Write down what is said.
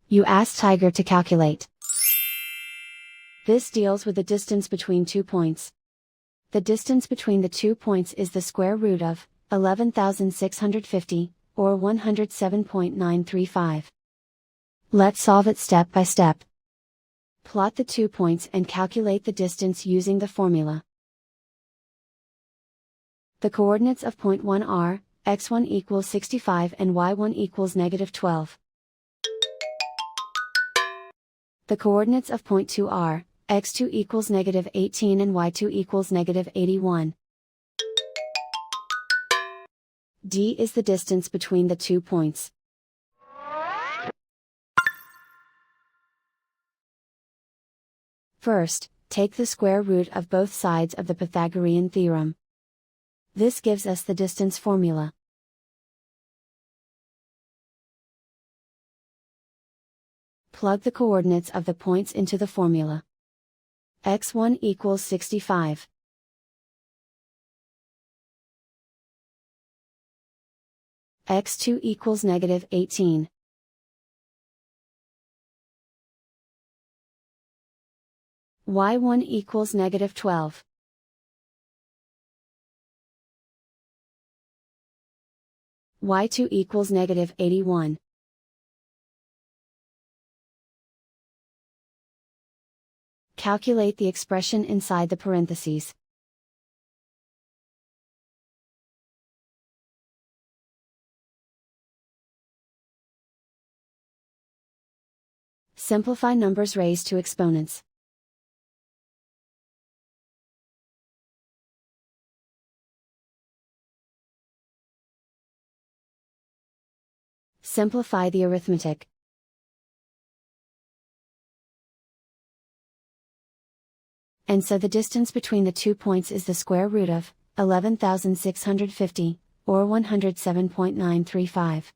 You ask Tiger to calculate. This deals with the distance between 2 points. The distance between the 2 points is the square root of 11,650, or 107.935. Let's solve it step by step. Plot the 2 points and calculate the distance using the formula. The coordinates of point 1 are, x1 equals 65 and y1 equals -12. The coordinates of point 2 are, x2 equals -18 and y2 equals -81. D is the distance between the 2 points. First, take the square root of both sides of the Pythagorean theorem. This gives us the distance formula. Plug the coordinates of the points into the formula. x1 equals 65. x2 equals -18. y1 equals -12. y2 equals -81. Calculate the expression inside the parentheses. Simplify numbers raised to exponents. Simplify the arithmetic. And so the distance between the 2 points is the square root of 11,650, or 107.935.